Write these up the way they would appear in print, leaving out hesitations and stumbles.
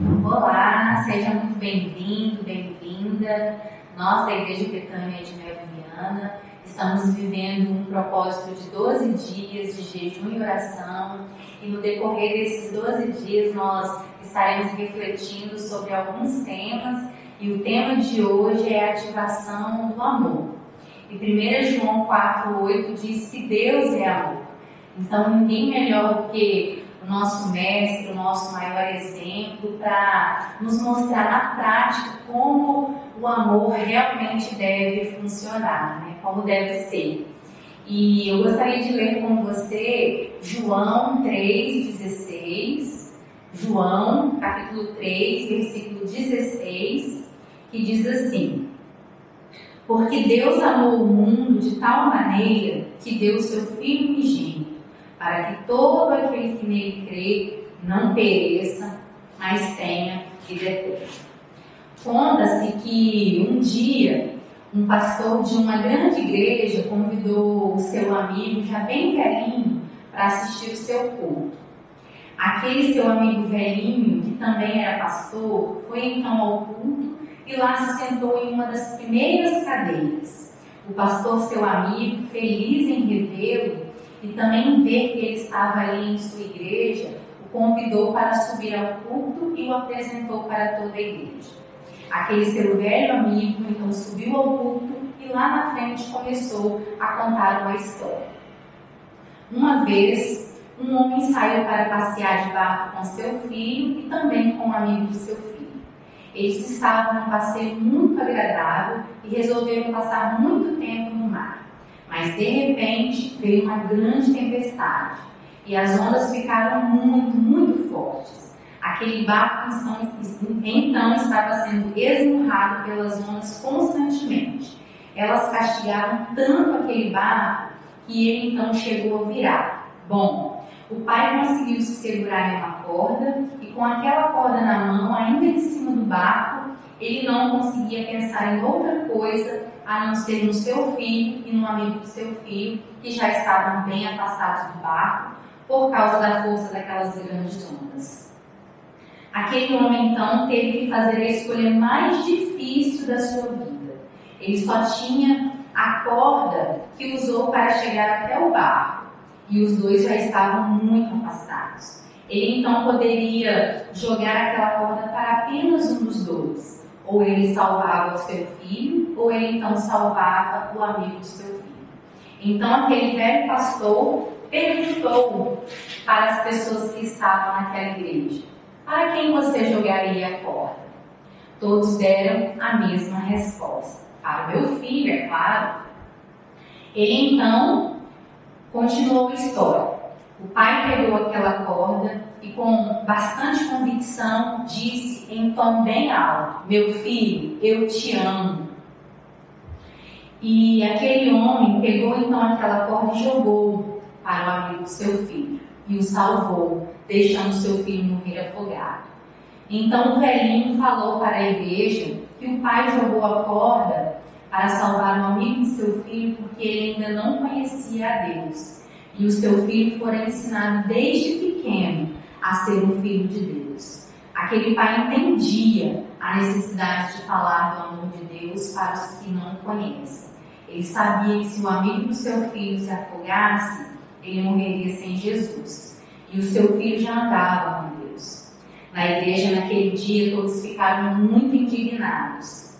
Olá, seja muito bem-vindo, bem-vinda. Nós da Igreja Betânia de Melo Viana estamos vivendo um propósito de 12 dias de jejum e oração, e no decorrer desses 12 dias nós estaremos refletindo sobre alguns temas, e o tema de hoje é a ativação do amor. E 1 João 4,8 diz que Deus é amor. Então ninguém melhor do que o nosso mestre, o nosso maior exemplo, para nos mostrar na prática como o amor realmente deve funcionar, né? Como deve ser. E eu gostaria de ler com você João 3,16, João capítulo 3, versículo 16, que diz assim: porque Deus amou o mundo de tal maneira que deu o seu Filho unigênito, para que todo aquele que nele crê não pereça, mas tenha vida eterna. Conta-se que um dia um pastor de uma grande igreja convidou o seu amigo, já bem velhinho, para assistir o seu culto. Aquele seu amigo velhinho, que também era pastor, foi então ao culto e lá se sentou em uma das primeiras cadeiras. O pastor, seu amigo, feliz em revê-lo, e também ver que ele estava ali em sua igreja, o convidou para subir ao culto e o apresentou para toda a igreja. Aquele seu velho amigo então subiu ao culto e lá na frente começou a contar uma história. Uma vez, um homem saiu para passear de barco com seu filho e também com um amigo de seu filho. Eles estavam num passeio muito agradável e resolveram passar muito tempo no mar. Mas de repente veio uma grande tempestade e as ondas ficaram muito fortes. Aquele barco então estava sendo esmurrado pelas ondas constantemente. Elas castigaram tanto aquele barco que ele então chegou a virar. Bom, o pai conseguiu se segurar em uma corda e com aquela corda na mão, ainda em cima do barco, ele não conseguia pensar em outra coisa a não ser no seu filho e no amigo do seu filho, que já estavam bem afastados do barco por causa da força daquelas grandes ondas. Aquele homem então teve que fazer a escolha mais difícil da sua vida. Ele só tinha a corda que usou para chegar até o barco, e os dois já estavam muito afastados. Ele então poderia jogar aquela corda para apenas um dos dois. Ou ele salvava o seu filho, ou ele então salvava o amigo do seu filho. Então aquele velho pastor perguntou para as pessoas que estavam naquela igreja: para quem você jogaria a corda? Todos deram a mesma resposta: para o meu filho, é claro. Ele então continuou a história. O pai pegou aquela corda e com bastante convicção disse em tom bem alto: meu filho, eu te amo. E aquele homem pegou então aquela corda e jogou para o amigo do seu filho e o salvou, deixando seu filho morrer afogado. Então o velhinho falou para a igreja que o pai jogou a corda para salvar o amigo de seu filho porque ele ainda não conhecia a Deus. E o seu filho fora ensinado desde pequeno a ser um filho de Deus. Aquele pai entendia a necessidade de falar do amor de Deus para os que não o conhecem. Ele sabia que se o amigo do seu filho se afogasse, ele morreria sem Jesus. E o seu filho já andava com Deus. Na igreja, naquele dia, todos ficaram muito indignados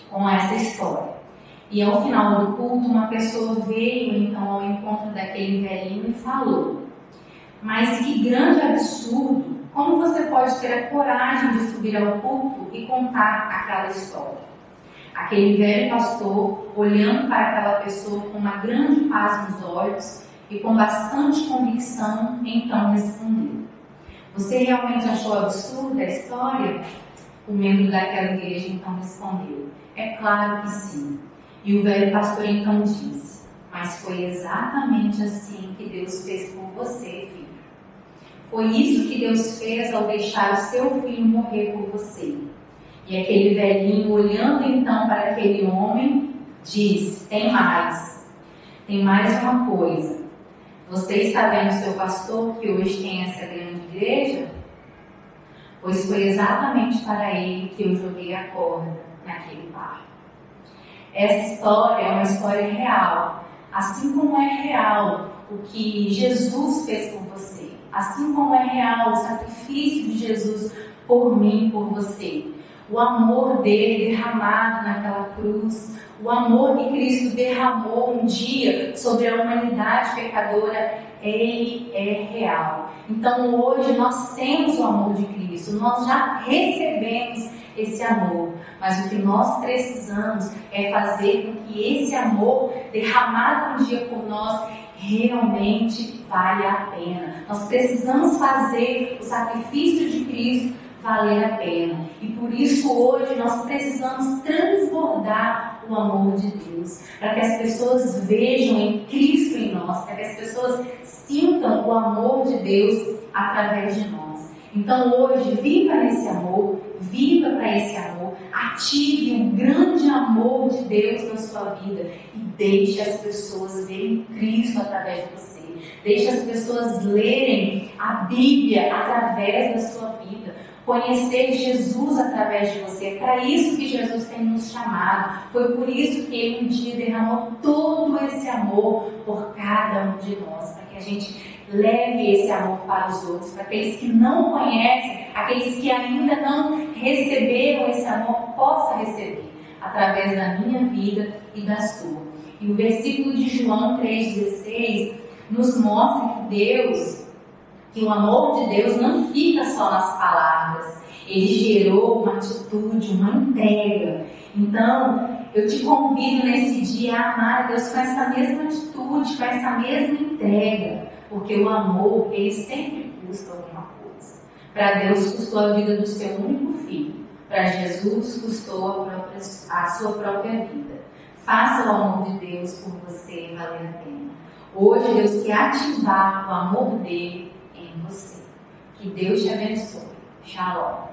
com essa história. E ao final do culto, uma pessoa veio então ao encontro daquele velhinho e falou: mas que grande absurdo! Como você pode ter a coragem de subir ao culto e contar aquela história? Aquele velho pastor, olhando para aquela pessoa com uma grande paz nos olhos e com bastante convicção, então respondeu: você realmente achou absurda a história? O membro daquela igreja então respondeu: é claro que sim. E o velho pastor então disse: mas foi exatamente assim que Deus fez por você, filho. Foi isso que Deus fez ao deixar o seu filho morrer por você. E aquele velhinho, olhando então para aquele homem, disse: tem mais uma coisa. Você está vendo seu pastor que hoje tem essa grande igreja? pois foi exatamente para ele que eu joguei a corda naquele barco. Essa história é uma história real, assim como é real o que Jesus fez por você, assim como é real o sacrifício de Jesus por mim, por você. O amor dele derramado naquela cruz, o amor que Cristo derramou um dia sobre a humanidade pecadora, ele é real. Então hoje nós temos o amor de Cristo, nós já recebemos esse amor, mas o que nós precisamos é fazer com que esse amor derramado um dia por nós realmente vale a pena. Nós precisamos fazer o sacrifício de Cristo valer a pena. E por isso hoje nós precisamos transbordar o amor de Deus, para que as pessoas vejam em Cristo em nós, para que as pessoas sintam o amor de Deus através de nós. Então hoje, viva nesse amor, viva para esse amor, ative o grande amor de Deus na sua vida e deixe as pessoas verem Cristo através de você. Deixe as pessoas lerem a Bíblia através da sua vida. Conhecer Jesus através de você. É para isso que Jesus tem nos chamado. Foi por isso que Ele um dia derramou todo esse amor por cada um de nós. Para que a gente leve esse amor para os outros. Para aqueles que não conhecem, aqueles que ainda não receberam esse amor, possam receber. Através da minha vida e da sua. E o versículo de João 3,16 nos mostra que o amor de Deus não fica só nas palavras. Ele gerou uma atitude, uma entrega. Então, eu te convido nesse dia a amar a Deus com essa mesma atitude, com essa mesma entrega. Porque o amor, ele sempre custa alguma coisa. Para Deus custou a vida do seu único filho. Para Jesus custou a sua própria vida. Faça o amor de Deus por você valer a pena. Hoje Deus quer ativar o amor dele em você. Que Deus te abençoe. Shalom.